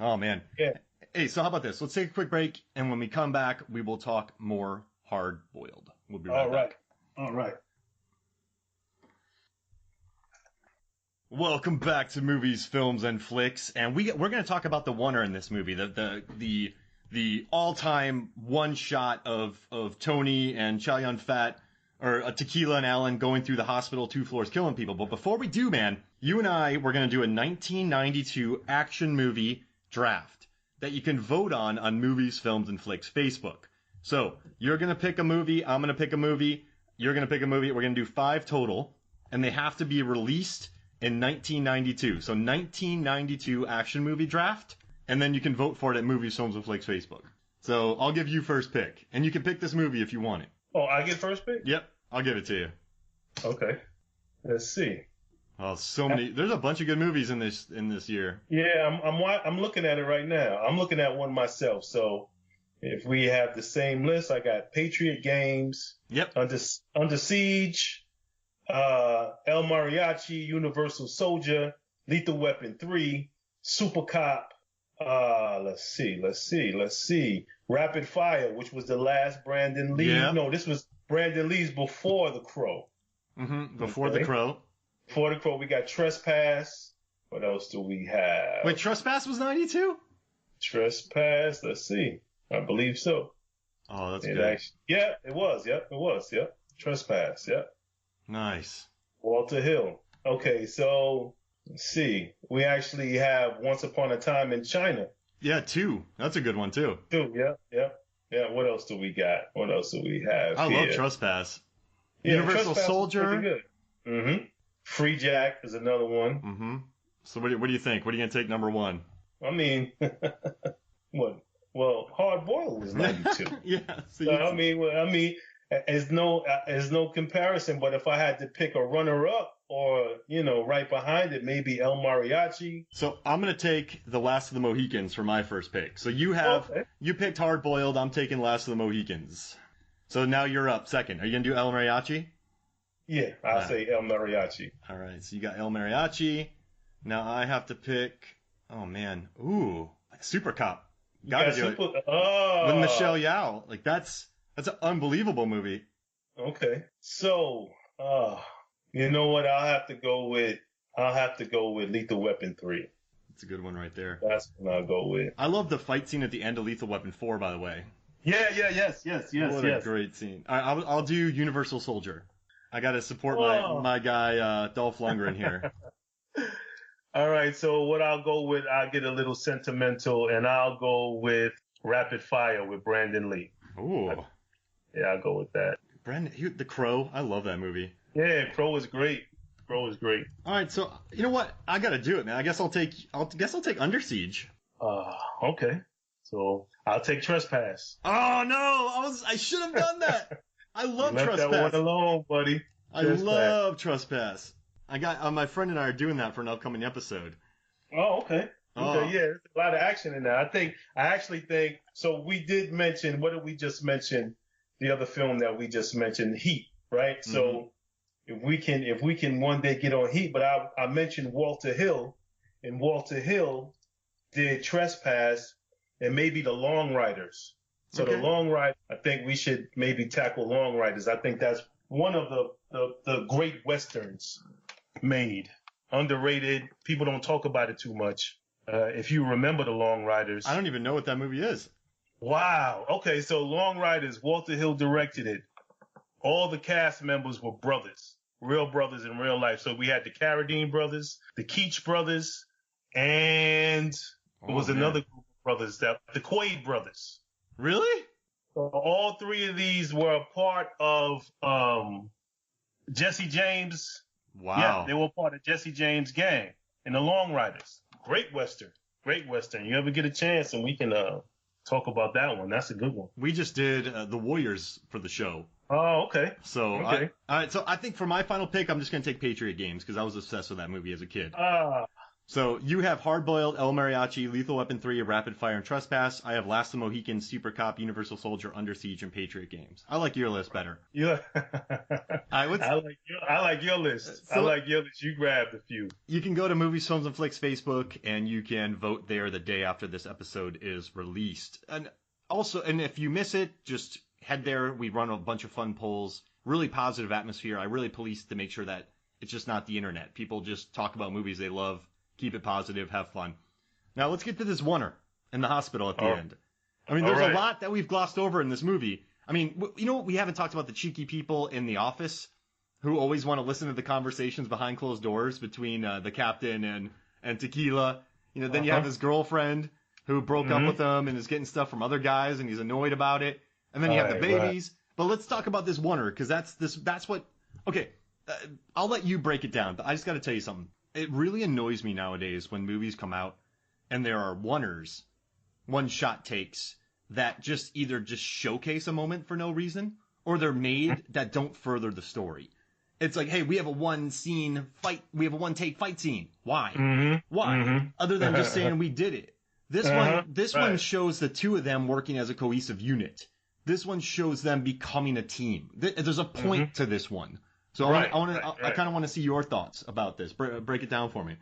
Oh, man. Yeah. Hey, so how about this? Let's take a quick break, and when we come back, we will talk more hard-boiled. We'll be right All right. back. All right. Welcome back to Movies, Films, and Flicks, and we're going to talk about the oneer in this movie, the all-time one shot of Tony and Chow Yun-fat, or Tequila and Alan going through the hospital 2 floors killing people. But before we do, man, you and I, we're going to do a 1992 action movie draft that you can vote on Movies, Films, and Flicks Facebook. So you're going to pick a movie, I'm going to pick a movie, you're going to pick a movie, we're going to do 5 total, and they have to be released in 1992. So 1992 action movie draft, and then you can vote for it at Movies, Films, and Flicks Facebook. So I'll give you first pick, and you can pick this movie if you want it. Oh, I get first pick? Yep, I'll give it to you. Okay. Let's see. Oh, so many. There's a bunch of good movies in this year. Yeah, I'm looking at it right now. I'm looking at one myself. So if we have the same list, I got Patriot Games. Yep. Under Siege, El Mariachi, Universal Soldier, Lethal Weapon 3, Super Cop. Let's see. Rapid Fire, which was the last Brandon Lee. Yeah. No, this was Brandon Lee's before The Crow. Mm-hmm. Before The Crow. Before The Crow, we got Trespass. What else do we have? Wait, Trespass was 92? Trespass. Let's see. I believe so. Oh, that's good. It was. Yep, it was. Yep. Trespass. Yep. Nice. Walter Hill. Okay, so let's see. We actually have Once Upon a Time in China. Yeah, 2. That's a good one, too. 2. Yeah. What else do we got? What else do we have? I here? love Trespass. Yeah, Universal Trespass Soldier. Good. Mm-hmm. Free Jack is another one. Mm-hmm. So what do you think? What are you going to take number 1? I mean, what? Well, Hard Boiled was 92. Yeah. So, I mean, there's no comparison. But if I had to pick a runner-up, or right behind it, maybe El Mariachi. So I'm gonna take The Last of the Mohicans for my first pick. So you picked Hard Boiled. I'm taking Last of the Mohicans. So now you're up second. Are you gonna do El Mariachi? Yeah, I'll say El Mariachi. All right. So you got El Mariachi. Now I have to pick. Oh man. Ooh, Super Cop. Gotta do it. With Michelle Yeoh. Like that's an unbelievable movie. Okay. So, you know what? I'll have to go with Lethal Weapon 3. That's a good one right there. That's what I'll go with. I love the fight scene at the end of Lethal Weapon 4, by the way. Yes. What a great scene. All right, I'll do Universal Soldier. I got to support my guy, Dolph Lundgren here. All right, so what I'll go with, I'll get a little sentimental, and I'll go with Rapid Fire with Brandon Lee. Ooh. Yeah, I'll go with that. The Crow. I love that movie. Yeah, Crow is great. All right, so you know what? I gotta do it, man. I guess I'll take Under Siege. Okay. So I'll take Trespass. Oh no! I should have done that. I love Trespass. Left that one alone, buddy. I love Trespass. I got my friend and I are doing that for an upcoming episode. Oh, okay. Okay, yeah, there's a lot of action in that. I actually think so. We did mention, what did we just mention? The other film that we just mentioned, Heat, right? Mm-hmm. So if we can one day get on Heat, but I mentioned Walter Hill, and Walter Hill did Trespass and maybe the Long Riders. So the Long Riders, I think we should maybe tackle Long Riders. I think that's one of the great Westerns made. Underrated. People don't talk about it too much. If you remember the Long Riders. I don't even know what that movie is. Wow. Okay, so Long Riders, Walter Hill directed it. All the cast members were brothers, real brothers in real life. So we had the Carradine brothers, the Keach brothers, and there was another group of brothers, the Quaid brothers. Really? So all 3 of these were a part of Jesse James. Wow. Yeah, they were part of Jesse James' gang in the Long Riders. Great Western. You ever get a chance and we can talk about that one. That's a good one. We just did The Warriors for the show. Oh, okay. So, okay. All right. So I think for my final pick, I'm just going to take Patriot Games because I was obsessed with that movie as a kid. So you have Hard Boiled, El Mariachi, Lethal Weapon 3, Rapid Fire, and Trespass. I have Last of the Mohicans, Super Cop, Universal Soldier, Under Siege, and Patriot Games. I like your list better. Yeah. I like your list. I like your list. You grabbed a few. You can go to Movies, Films, and Flicks Facebook, and you can vote there the day after this episode is released. And also, and if you miss it, just head there. We run a bunch of fun polls. Really positive atmosphere. I really police to make sure that it's just not the internet. People just talk about movies they love. Keep it positive, have fun. Now let's get to this oneer in the hospital at the end. I mean, there's a lot that we've glossed over in this movie. I mean, you know what? We haven't talked about the cheeky people in the office who always want to listen to the conversations behind closed doors between the captain and Tequila. You know, then you have his girlfriend who broke up with him and is getting stuff from other guys and he's annoyed about it. And then you have the babies. But let's talk about this oneer because that's what. Okay, I'll let you break it down, but I just got to tell you something. It really annoys me nowadays when movies come out and there are oneers, one-shot takes that just either just showcase a moment for no reason or they're made that don't further the story. It's like, hey, we have a one-take fight scene. Why? Why? Other than just saying we did it. This one shows the two of them working as a cohesive unit. This one shows them becoming a team. There's a point to this one. So I kind of want to see your thoughts about this. Break it down for me.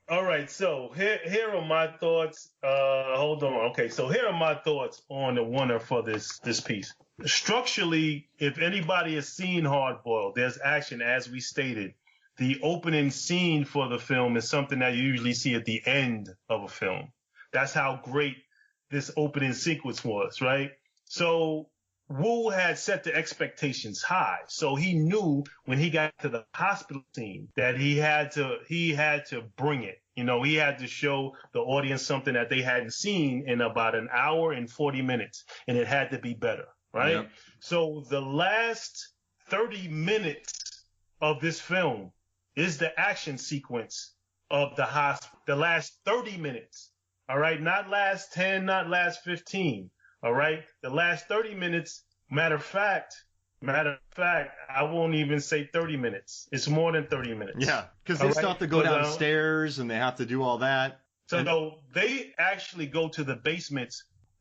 All right. So here are my thoughts. Hold on. Okay. So here are my thoughts on the oneer for this piece. Structurally, if anybody has seen Hard Boiled, there's action, as we stated. The opening scene for the film is something that you usually see at the end of a film. That's how great this opening sequence was, right? So Wu had set the expectations high, so he knew when he got to the hospital scene that he had to bring it. You know, he had to show the audience something that they hadn't seen in about an hour and 40 minutes, and it had to be better, right? Yep. So the last 30 minutes of this film is the action sequence of the hospital. The last 30 minutes, all right? Not last 10, not last 15. All right. The last 30 minutes, matter of fact, I won't even say 30 minutes. It's more than 30 minutes. Yeah, because they still have to go downstairs and they have to do all that. So they actually go to the basement,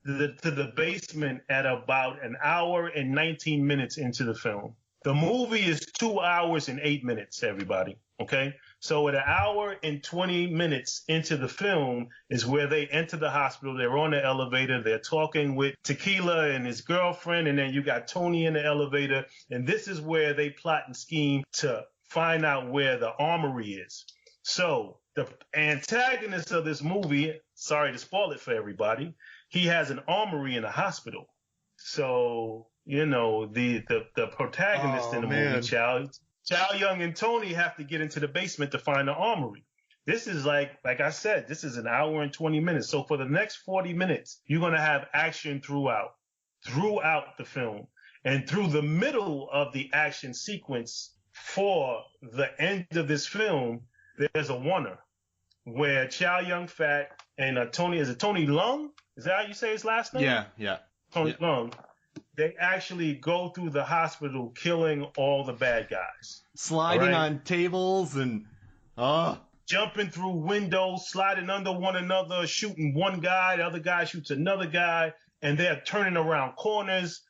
to the basement at about an hour and 19 minutes into the film. The movie is 2 hours and 8 minutes, everybody. Okay. So at an hour and 20 minutes into the film is where they enter the hospital. They're on the elevator. They're talking with Tequila and his girlfriend. And then you got Tony in the elevator. And this is where they plot and scheme to find out where the armory is. So the antagonist of this movie, sorry to spoil it for everybody, he has an armory in the hospital. So, you know, the protagonist in the movie, Chow, Young, and Tony have to get into the basement to find the armory. This is like I said, this is an hour and 20 minutes. So for the next 40 minutes, you're going to have action throughout the film. And through the middle of the action sequence for the end of this film, there's a oneer where Chow Young Fat and Tony Leung? Is that how you say his last name? Yeah. Tony Leung. They actually go through the hospital killing all the bad guys. Sliding on tables and jumping through windows, sliding under one another, shooting one guy, the other guy shoots another guy, and they're turning around corners,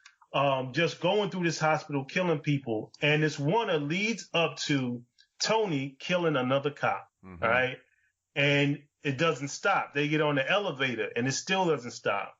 just going through this hospital, killing people. And this oneer leads up to Tony killing another cop, all right? And it doesn't stop. They get on the elevator, and it still doesn't stop.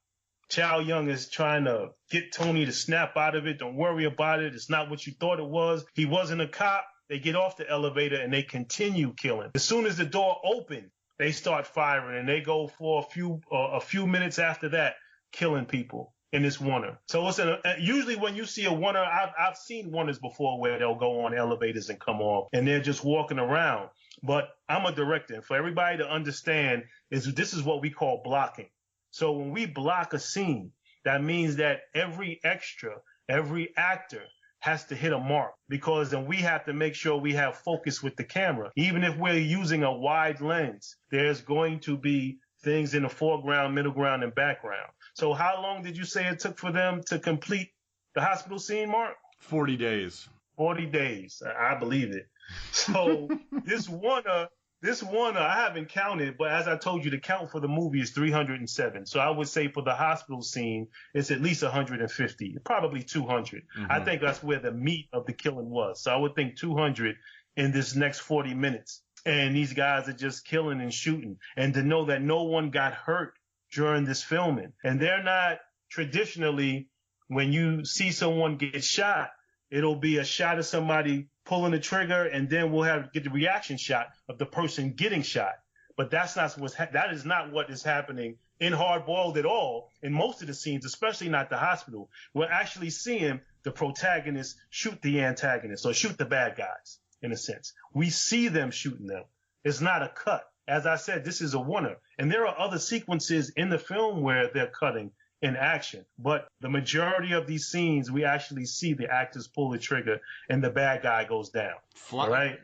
Chow Young is trying to get Tony to snap out of it. Don't worry about it. It's not what you thought it was. He wasn't a cop. They get off the elevator and they continue killing. As soon as the door opens, they start firing and they go for a few minutes after that, killing people in this oneer. So it's usually when you see a oneer, I've seen oneers before where they'll go on elevators and come off and they're just walking around. But I'm a director, and for everybody to understand this is what we call blocking. So when we block a scene, that means that every extra, every actor has to hit a mark, because then we have to make sure we have focus with the camera. Even if we're using a wide lens, there's going to be things in the foreground, middle ground, and background. So how long did you say it took for them to complete the hospital scene, Mark? 40 days. 40 days. I believe it. So this oneer this one, I haven't counted, but as I told you, the count for the movie is 307. So I would say for the hospital scene, it's at least 150, probably 200. I think that's where the meat of the killing was. So I would think 200 in this next 40 minutes. And these guys are just killing and shooting. And to know that no one got hurt during this filming. And they're not traditionally, when you see someone get shot, it'll be a shot of somebody pulling the trigger, and then we'll get the reaction shot of the person getting shot. But that's not that is not what is happening in Hard Boiled at all. In most of the scenes, especially not the hospital, we're actually seeing the protagonist shoot the antagonist or shoot the bad guys, in a sense. We see them shooting them. It's not a cut. As I said, this is a oneer. And there are other sequences in the film where they're cutting in action. But the majority of these scenes, we actually see the actors pull the trigger and the bad guy goes down. Flying.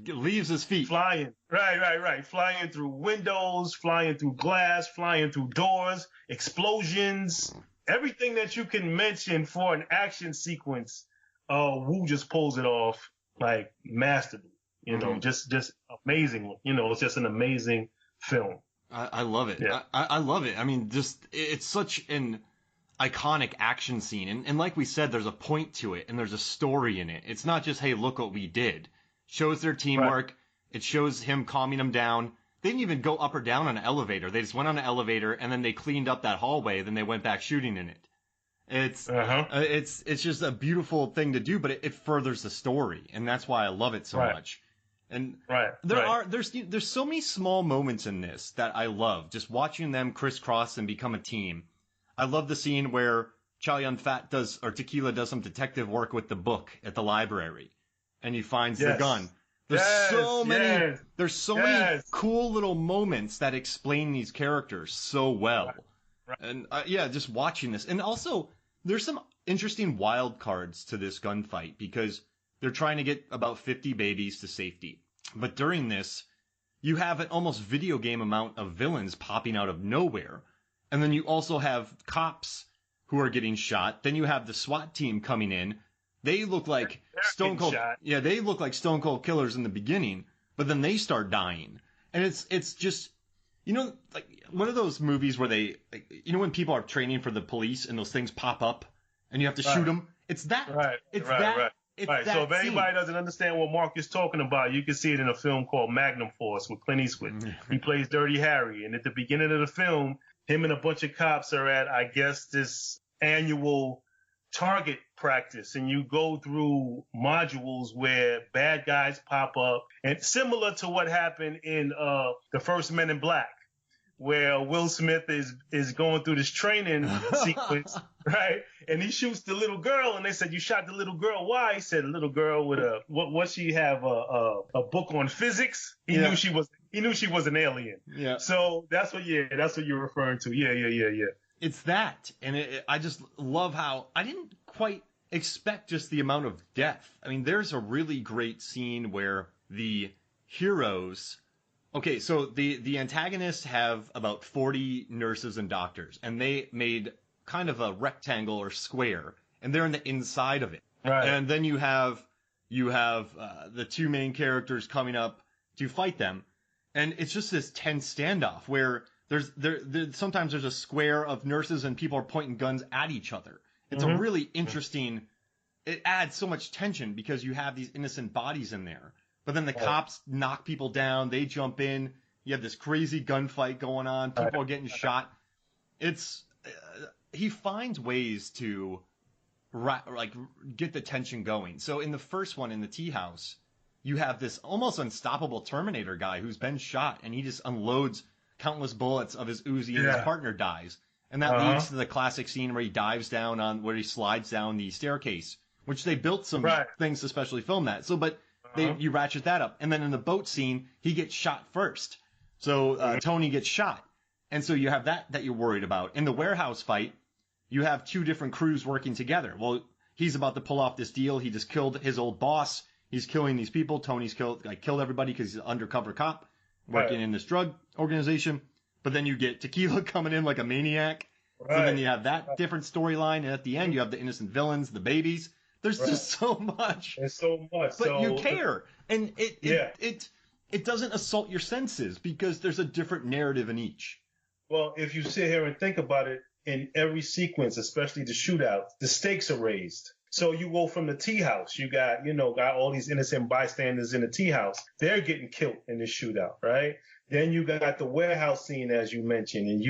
Leaves his feet. Flying. Right. Flying through windows, flying through glass, flying through doors, explosions. Everything that you can mention for an action sequence, Wu just pulls it off like masterfully. You know, just amazing. You know, it's just an amazing film. I love it. Yeah. I love it. I mean, it's such an iconic action scene. And like we said, there's a point to it and there's a story in it. It's not just, hey, look what we did. Shows their teamwork. Right. It shows him calming them down. They didn't even go up or down on an elevator. They just went on an elevator and then they cleaned up that hallway. Then they went back shooting in it. It's just a beautiful thing to do, but it furthers the story. And that's why I love it so much. And there's so many small moments in this that I love. Just watching them crisscross and become a team. I love the scene where Tequila does some detective work with the book at the library, and he finds the gun. There's so many cool little moments that explain these characters so well. Right. And just watching this, and also there's some interesting wild cards to this gunfight because they're trying to get about 50 babies to safety. But during this, you have an almost video game amount of villains popping out of nowhere. And then you also have cops who are getting shot. Then you have the SWAT team coming in. They look like Stone Cold. Yeah, they look like Stone Cold killers in the beginning, but then they start dying. And it's just, you know, like one of those movies where they, like, you know, when people are training for the police and those things pop up and you have to shoot them. It's that. Right. Right. So if anybody doesn't understand what Mark is talking about, you can see it in a film called Magnum Force with Clint Eastwood. He plays Dirty Harry. And at the beginning of the film, him and a bunch of cops are at, I guess, this annual target practice. And you go through modules where bad guys pop up. And similar to what happened in the first Men in Black, where Will Smith is going through this training sequence, right? And he shoots the little girl, and they said, "You shot the little girl. Why?" He said, "A little girl with what she have a book on physics." He knew she was an alien. Yeah. So that's what you're referring to. Yeah. It's that, and I just love how I didn't quite expect just the amount of death. I mean, there's a really great scene where the heroes. Okay, so the antagonists have about 40 nurses and doctors, and they made kind of a rectangle or square, and they're in the inside of it. Right. And then you have the two main characters coming up to fight them, and it's just this tense standoff where sometimes there's a square of nurses and people are pointing guns at each other. It's a really interesting. It adds so much tension because you have these innocent bodies in there. But then the cops knock people down. They jump in. You have this crazy gunfight going on. People are getting shot. He finds ways to get the tension going. So in the first one, in the tea house, you have this almost unstoppable Terminator guy who's been shot, and he just unloads countless bullets of his Uzi, and his partner dies. And that leads to the classic scene where he dives down where he slides down the staircase, which they built some things to specially film that. So, but you ratchet that up. And then in the boat scene, he gets shot first. So Tony gets shot. And so you have that you're worried about. In the warehouse fight, you have two different crews working together. Well, he's about to pull off this deal. He just killed his old boss. He's killing these people. Tony's killed everybody because he's an undercover cop working in this drug organization. But then you get Tequila coming in like a maniac. Right. So then you have that different storyline. And at the end, you have the innocent villains, the babies. There's just so much. There's so much. But you care. And it doesn't assault your senses because there's a different narrative in each. Well, if you sit here and think about it, in every sequence, especially the shootout, the stakes are raised. So you go from the tea house, you got all these innocent bystanders in the tea house. They're getting killed in this shootout, right? Then you got the warehouse scene, as you mentioned, and